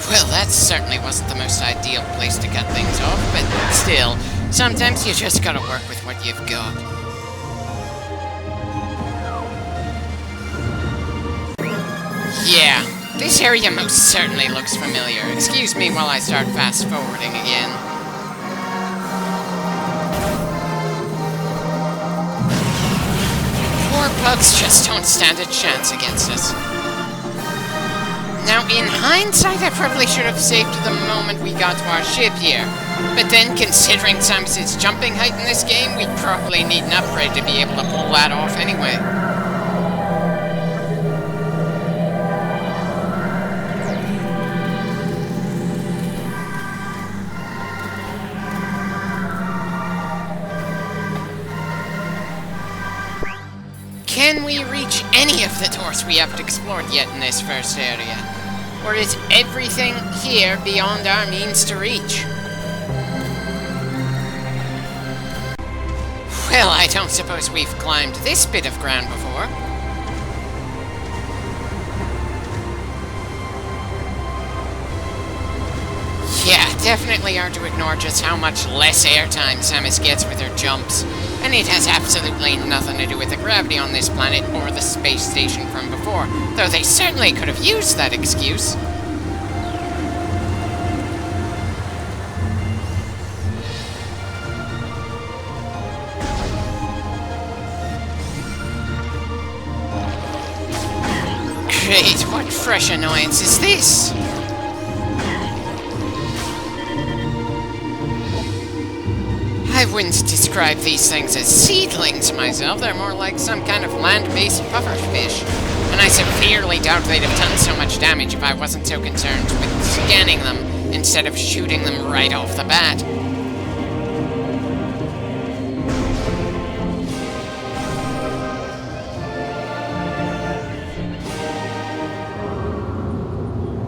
Well, that certainly wasn't the most ideal place to cut things off, but still, sometimes you just gotta work with what you've got. Yeah, this area most certainly looks familiar. Excuse me while I start fast-forwarding again. Poor bugs just don't stand a chance against us. Now, in hindsight, I probably should have saved the moment we got to our ship here. But then, considering Samus's jumping height in this game, we'd probably need an upgrade to be able to pull that off anyway. Can we reach any of the doors we haven't explored yet in this first area? Or is everything here beyond our means to reach? Well, I don't suppose we've climbed this bit of ground before. Yeah, definitely hard to ignore just how much less airtime Samus gets with her jumps. And it has absolutely nothing to do with the gravity on this planet or the space station from before, though they certainly could have used that excuse. Great, what fresh annoyance is this? I wouldn't describe these things as seedlings myself. They're more like some kind of land-based pufferfish. And I severely doubt they'd have done so much damage if I wasn't so concerned with scanning them instead of shooting them right off the bat.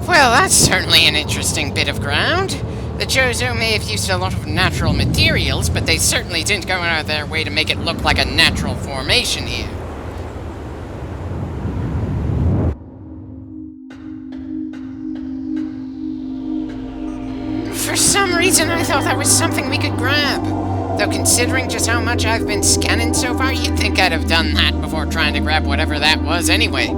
Well, that's certainly an interesting bit of ground. The Chozo may have used a lot of natural materials, but they certainly didn't go out of their way to make it look like a natural formation here. For some reason, I thought that was something we could grab. Though considering just how much I've been scanning so far, you'd think I'd have done that before trying to grab whatever that was anyway.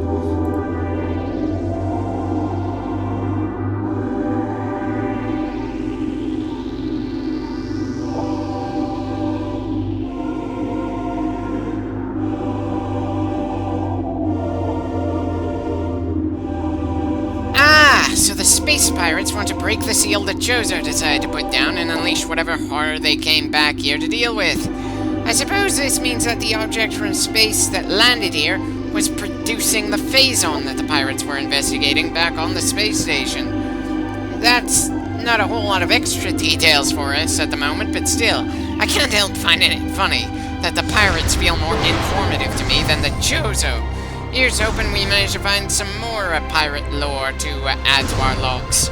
So the space pirates want to break the seal that Chozo decided to put down and unleash whatever horror they came back here to deal with. I suppose this means that the object from space that landed here was producing the phazon that the pirates were investigating back on the space station. That's not a whole lot of extra details for us at the moment, but still, I can't help finding it funny that the pirates feel more informative to me than the Chozo. Here's hoping we manage to find some more pirate lore to add to our logs.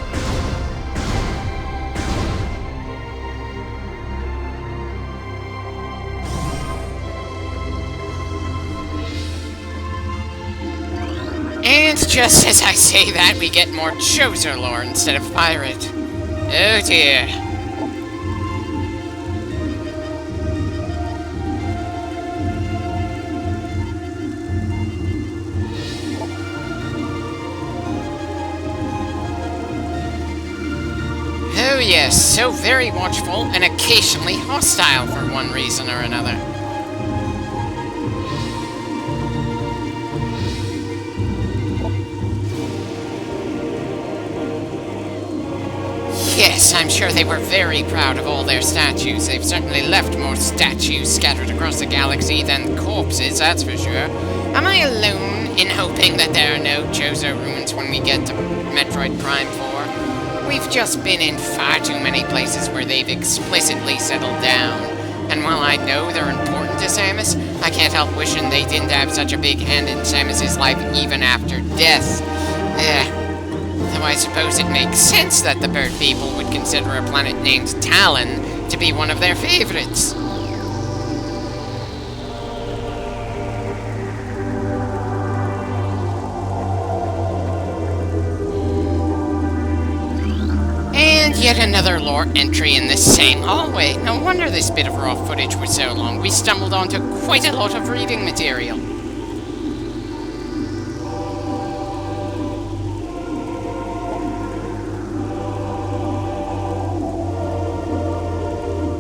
And just as I say that, we get more Chozo lore instead of pirate. Oh dear. Oh yes, so very watchful and occasionally hostile for one reason or another. Yes, I'm sure they were very proud of all their statues. They've certainly left more statues scattered across the galaxy than corpses, that's for sure. Am I alone in hoping that there are no Chozo ruins when we get to Metroid Prime 4? We've just been in far too many places where they've explicitly settled down. And while I know they're important to Samus, I can't help wishing they didn't have such a big hand in Samus's life even after death. Though I suppose it makes sense that the bird people would consider a planet named Talon to be one of their favorites. And yet another lore entry in the same hallway. No wonder this bit of raw footage was so long. We stumbled onto quite a lot of reading material.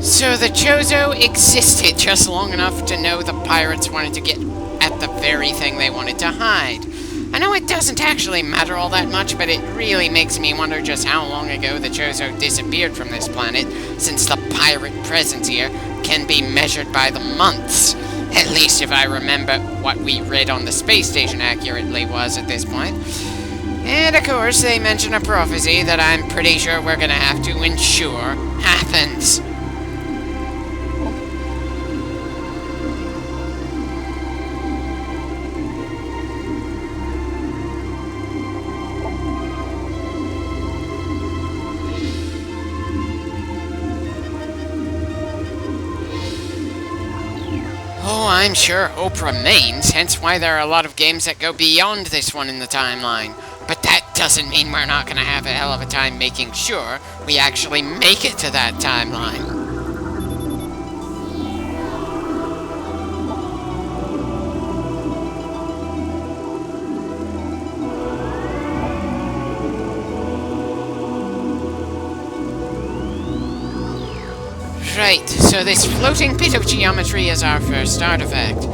So the Chozo existed just long enough to know the pirates wanted to get at the very thing they wanted to hide. I know it doesn't actually matter all that much, but it really makes me wonder just how long ago the Chozo disappeared from this planet, since the pirate presence here can be measured by the months. At least if I remember what we read on the space station accurately was at this point. And of course, they mention a prophecy that I'm pretty sure we're gonna have to ensure happens. Oh, I'm sure hope remains, hence why there are a lot of games that go beyond this one in the timeline. But that doesn't mean we're not going to have a hell of a time making sure we actually make it to that timeline. Right, so this floating bit of geometry is our first artifact.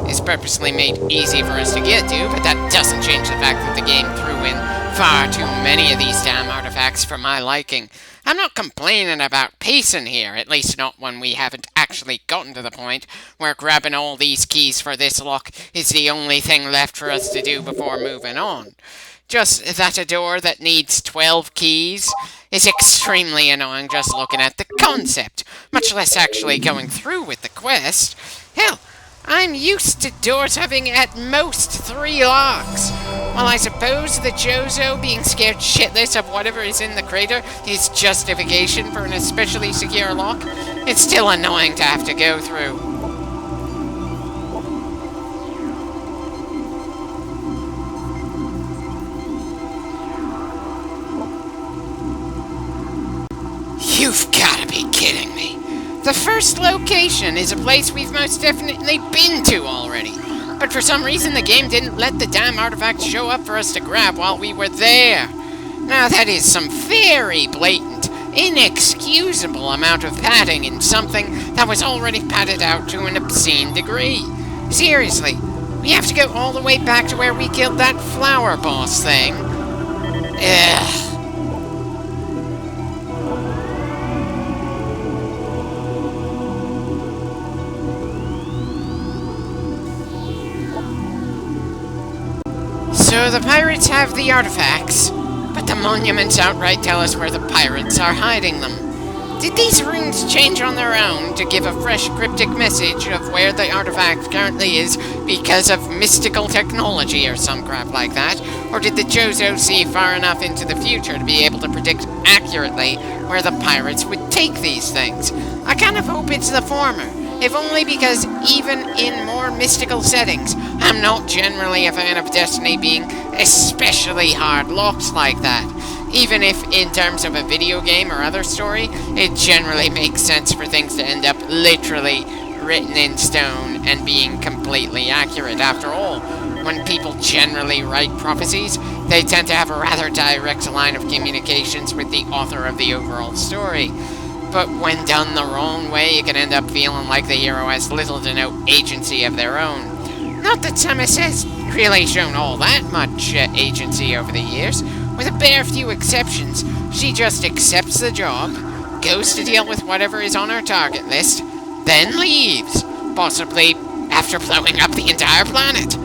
It's purposely made easy for us to get to, but that doesn't change the fact that the game threw in far too many of these damn artifacts for my liking. I'm not complaining about pacing here, at least not when we haven't actually gotten to the point where grabbing all these keys for this lock is the only thing left for us to do before moving on. Just that a door that needs 12 keys is extremely annoying just looking at the concept, much less actually going through with the quest. Hell, I'm used to doors having at most 3 locks. While I suppose the Chozo being scared shitless of whatever is in the crater is justification for an especially secure lock, it's still annoying to have to go through. You've gotta be kidding me. The first location is a place we've most definitely been to already. But for some reason the game didn't let the damn artifact show up for us to grab while we were there. Now that is some very blatant, inexcusable amount of padding in something that was already padded out to an obscene degree. Seriously, we have to go all the way back to where we killed that flower boss thing. Ugh. So the pirates have the artifacts, but the monuments outright tell us where the pirates are hiding them. Did these runes change on their own to give a fresh cryptic message of where the artifact currently is because of mystical technology or some crap like that? Or did the Chozo see far enough into the future to be able to predict accurately where the pirates would take these things? I kind of hope it's the former. If only because even in more mystical settings, I'm not generally a fan of Destiny being especially hard locks like that. Even if, in terms of a video game or other story, it generally makes sense for things to end up literally written in stone and being completely accurate. After all, when people generally write prophecies, they tend to have a rather direct line of communications with the author of the overall story. But when done the wrong way, it can end up feeling like the hero has little to no agency of their own. Not that Samus has really shown all that much agency over the years. With a bare few exceptions, she just accepts the job, goes to deal with whatever is on her target list, then leaves, possibly after blowing up the entire planet.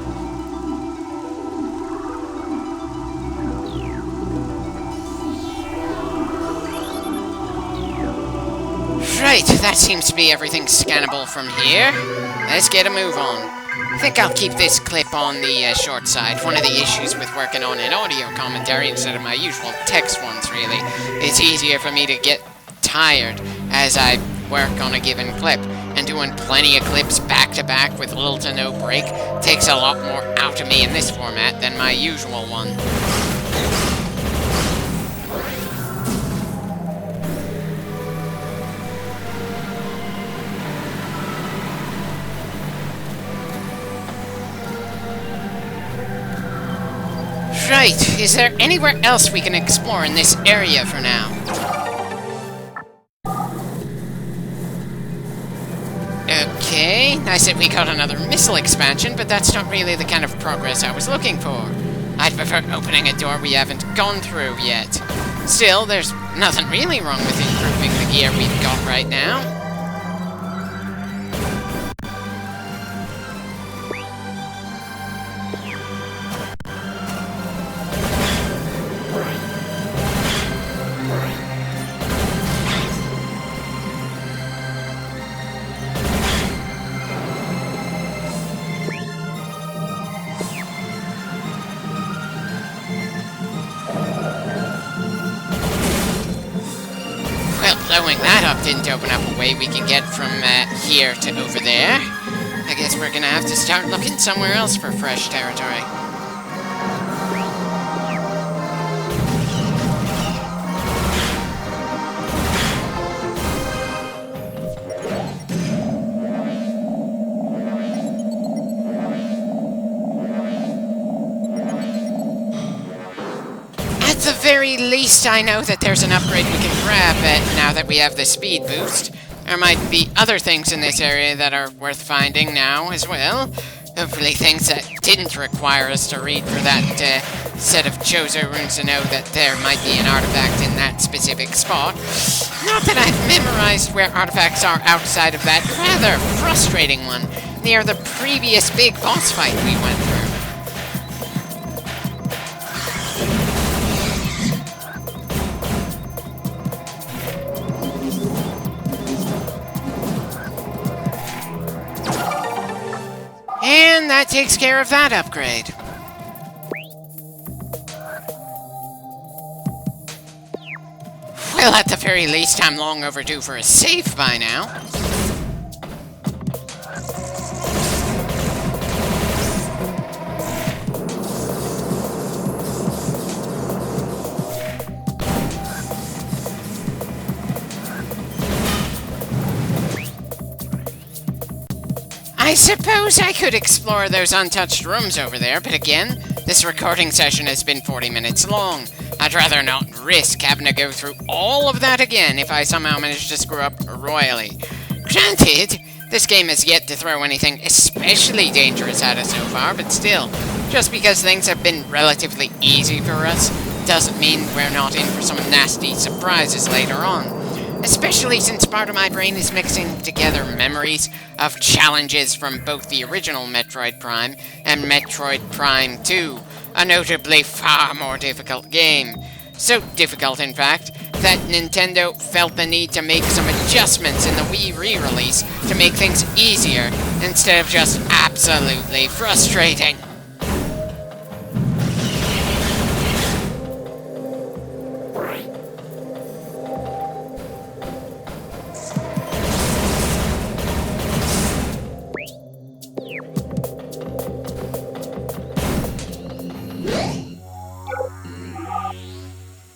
Right, that seems to be everything scannable from here. Let's get a move on. I think I'll keep this clip on the short side. One of the issues with working on an audio commentary instead of my usual text ones, really. It's easier for me to get tired as I work on a given clip. And doing plenty of clips back-to-back with little to no break takes a lot more out of me in this format than my usual one. Right, is there anywhere else we can explore in this area for now? Okay, nice that we got another missile expansion, but that's not really the kind of progress I was looking for. I'd prefer opening a door we haven't gone through yet. Still, there's nothing really wrong with improving the gear we've got right now. Blowing that up didn't open up a way we can get from here to over there. I guess we're gonna have to start looking somewhere else for fresh territory. At the very least, I know that there's an upgrade we can grab now that we have the speed boost. There might be other things in this area that are worth finding now as well. Hopefully things that didn't require us to read for that set of Chozo runes to know that there might be an artifact in that specific spot. Not that I've memorized where artifacts are outside of that rather frustrating one near the previous big boss fight we went through. And that takes care of that upgrade. Well, at the very least, I'm long overdue for a save by now. I suppose I could explore those untouched rooms over there, but again, this recording session has been 40 minutes long. I'd rather not risk having to go through all of that again if I somehow manage to screw up royally. Granted, this game has yet to throw anything especially dangerous at us so far, but still, just because things have been relatively easy for us, doesn't mean we're not in for some nasty surprises later on. Especially since part of my brain is mixing together memories of challenges from both the original Metroid Prime and Metroid Prime 2, a notably far more difficult game. So difficult, in fact, that Nintendo felt the need to make some adjustments in the Wii re-release to make things easier, instead of just absolutely frustrating.